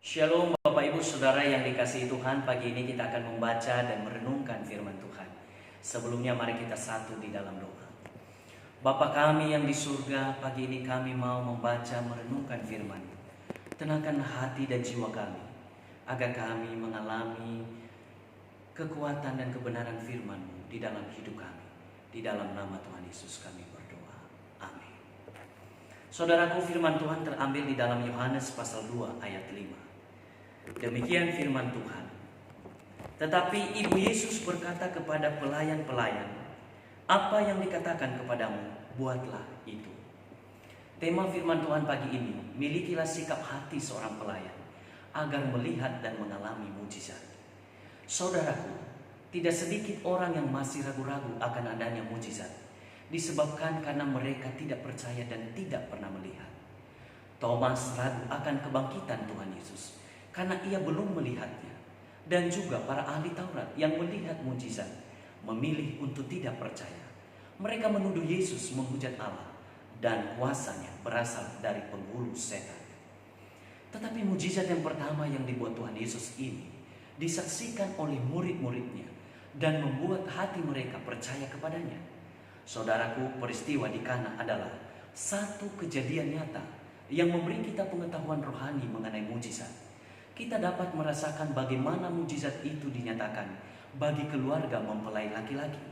Shalom Bapak Ibu Saudara yang dikasihi Tuhan. Pagi ini kita akan membaca dan merenungkan firman Tuhan. Sebelumnya mari kita satu di dalam doa. Bapa kami yang di surga, pagi ini kami mau membaca merenungkan firman. Tenangkan hati dan jiwa kami, agar kami mengalami kekuatan dan kebenaran firman-Mu di dalam hidup kami. Di dalam nama Tuhan Yesus kami berdoa. Amin. Saudaraku, firman Tuhan terambil di dalam Yohanes pasal 2 ayat 5. Demikian firman Tuhan. Tetapi Ibu Yesus berkata kepada pelayan-pelayan, "Apa yang dikatakan kepadamu, buatlah itu." Tema firman Tuhan pagi ini, milikilah sikap hati seorang pelayan agar melihat dan mengalami mujizat. Saudaraku, tidak sedikit orang yang masih ragu-ragu akan adanya mujizat, disebabkan karena mereka tidak percaya dan tidak pernah melihat. Thomas ragu akan kebangkitan Tuhan Yesus karena ia belum melihatnya. Dan juga para ahli Taurat yang melihat mujizat memilih untuk tidak percaya. Mereka menuduh Yesus menghujat Allah dan kuasanya berasal dari penghulu setan. Tetapi mujizat yang pertama yang dibuat Tuhan Yesus ini disaksikan oleh murid-muridnya dan membuat hati mereka percaya kepadanya. Saudaraku, peristiwa di Kana adalah satu kejadian nyata yang memberi kita pengetahuan rohani mengenai mujizat. Kita dapat merasakan bagaimana mujizat itu dinyatakan bagi keluarga mempelai laki-laki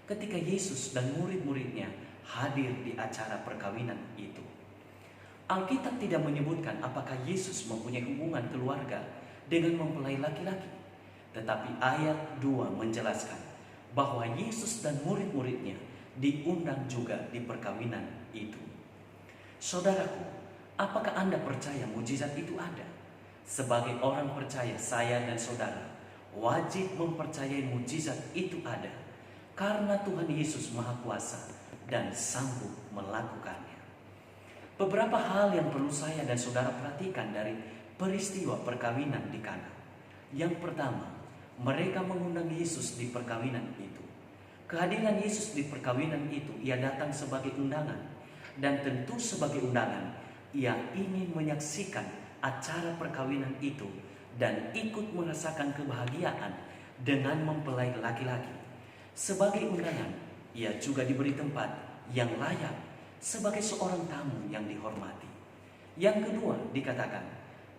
ketika Yesus dan murid-muridnya hadir di acara perkawinan itu. Alkitab tidak menyebutkan apakah Yesus mempunyai hubungan keluarga dengan mempelai laki-laki, tetapi ayat 2 menjelaskan bahwa Yesus dan murid-muridnya diundang juga di perkawinan itu. Saudaraku, apakah Anda percaya mujizat itu ada? Sebagai orang percaya, saya dan saudara wajib mempercayai mujizat itu ada, karena Tuhan Yesus Maha Kuasa dan sanggup melakukannya. Beberapa hal yang perlu saya dan saudara perhatikan dari peristiwa perkawinan di Kana. Yang pertama, mereka mengundang Yesus di perkawinan itu. Kehadiran Yesus di perkawinan itu, ia datang sebagai undangan, dan tentu sebagai undangan ia ingin menyaksikan acara perkawinan itu dan ikut merasakan kebahagiaan dengan mempelai laki-laki. Sebagai undangan, ia juga diberi tempat yang layak sebagai seorang tamu yang dihormati. Yang kedua, dikatakan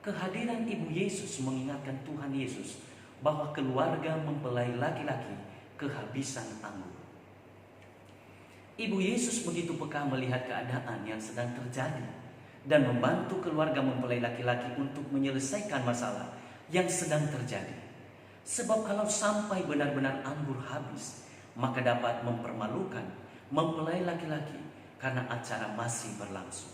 kehadiran Ibu Yesus mengingatkan Tuhan Yesus bahwa keluarga mempelai laki-laki kehabisan anggur. Ibu Yesus begitu peka melihat keadaan yang sedang terjadi dan membantu keluarga mempelai laki-laki untuk menyelesaikan masalah yang sedang terjadi. Sebab kalau sampai benar-benar anggur habis, maka dapat mempermalukan mempelai laki-laki karena acara masih berlangsung.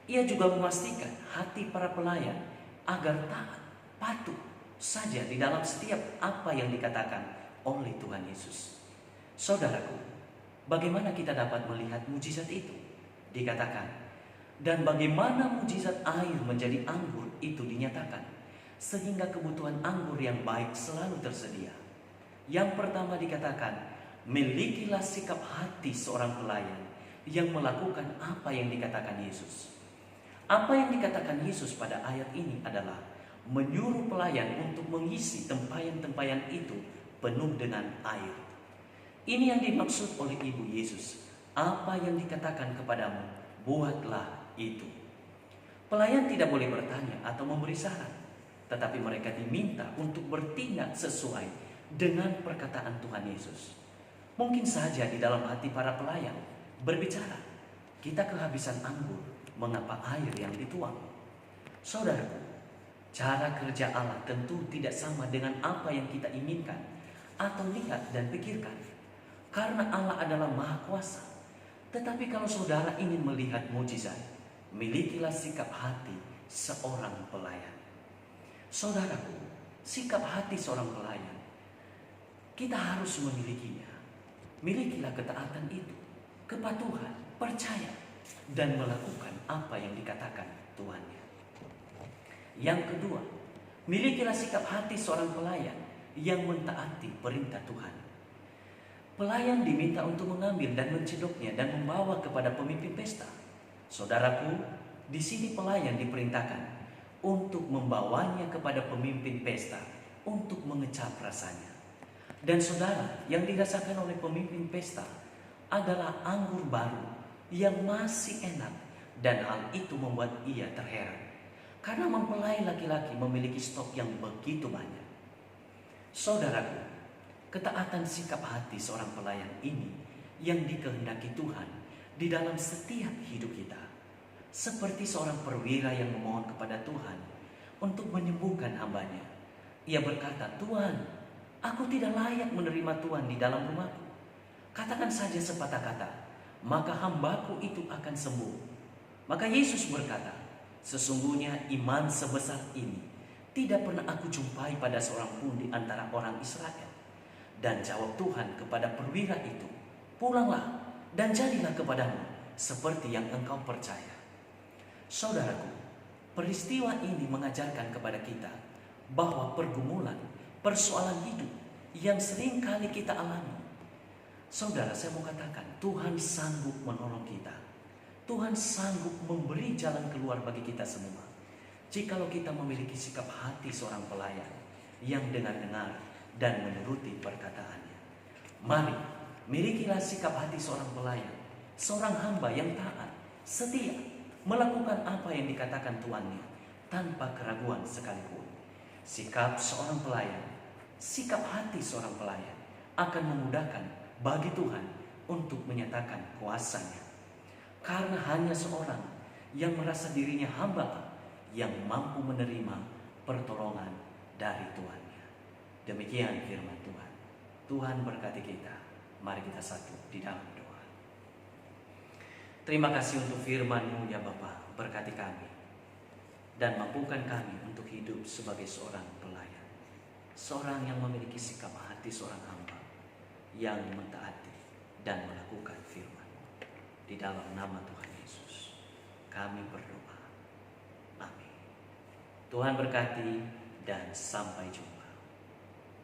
Ia juga memastikan hati para pelayan agar taat, patuh saja di dalam setiap apa yang dikatakan oleh Tuhan Yesus. Saudaraku, bagaimana kita dapat melihat mujizat itu? Dikatakan, dan bagaimana mujizat air menjadi anggur itu dinyatakan, sehingga kebutuhan anggur yang baik selalu tersedia. Yang pertama dikatakan, milikilah sikap hati seorang pelayan yang melakukan apa yang dikatakan Yesus. Apa yang dikatakan Yesus pada ayat ini adalah menyuruh pelayan untuk mengisi tempayan-tempayan itu penuh dengan air. Ini yang dimaksud oleh Ibu Yesus. Apa yang dikatakan kepadamu, buatlah itu. Pelayan tidak boleh bertanya atau memberi saran, tetapi mereka diminta untuk bertindak sesuai dengan perkataan Tuhan Yesus. Mungkin saja di dalam hati para pelayan berbicara, kita kehabisan anggur, mengapa air yang dituang? Saudaraku, cara kerja Allah tentu tidak sama dengan apa yang kita inginkan atau lihat dan pikirkan, karena Allah adalah Maha Kuasa. Tetapi kalau saudara ingin melihat mujizat, milikilah sikap hati seorang pelayan. Saudaraku, sikap hati seorang pelayan, kita harus memilikinya. Milikilah ketaatan itu, kepatuhan, percaya, dan melakukan apa yang dikatakan Tuhannya. Yang kedua, milikilah sikap hati seorang pelayan yang mentaati perintah Tuhan. Pelayan diminta untuk mengambil dan mencedoknya dan membawa kepada pemimpin pesta. Saudaraku, di sini pelayan diperintahkan untuk membawanya kepada pemimpin pesta untuk mengecap rasanya. Dan saudara, yang dirasakan oleh pemimpin pesta adalah anggur baru yang masih enak, dan hal itu membuat ia terheran karena mempelai laki-laki memiliki stok yang begitu banyak. Saudaraku, ketaatan sikap hati seorang pelayan ini yang dikehendaki Tuhan di dalam setiap hidup kita. Seperti seorang perwira yang memohon kepada Tuhan untuk menyembuhkan hambanya. Ia berkata, "Tuhan, aku tidak layak menerima Tuhan di dalam rumahku. Katakan saja sepatah kata, maka hambaku itu akan sembuh." Maka Yesus berkata, "Sesungguhnya iman sebesar ini tidak pernah aku jumpai pada seorang pun di antara orang Israel." Dan jawab Tuhan kepada perwira itu, "Pulanglah dan jadilah kepadamu seperti yang engkau percaya." Saudaraku, peristiwa ini mengajarkan kepada kita bahwa pergumulan, persoalan hidup yang sering kali kita alami, saudara, saya mau katakan, Tuhan sanggup menolong kita. Tuhan sanggup memberi jalan keluar bagi kita semua, jikalau kita memiliki sikap hati seorang pelayan yang dengar-dengar dan menuruti perkataannya. Mari, milikilah sikap hati seorang pelayan, seorang hamba yang taat, setia, melakukan apa yang dikatakan tuannya tanpa keraguan sekalipun. Sikap seorang pelayan, sikap hati seorang pelayan akan memudahkan bagi Tuhan untuk menyatakan kuasa-Nya. Karena hanya seorang yang merasa dirinya hamba yang mampu menerima pertolongan dari Tuhannya. Demikian firman Tuhan. Tuhan berkati kita. Mari kita satu di dalam doa. Terima kasih untuk firman-Mu ya Bapa, berkati kami dan mampukan kami untuk hidup sebagai seorang pelayan, seorang yang memiliki sikap hati seorang hamba yang mentaati dan melakukan firman-Mu. Di dalam nama Tuhan Yesus kami berdoa. Amin. Tuhan berkati dan sampai jumpa.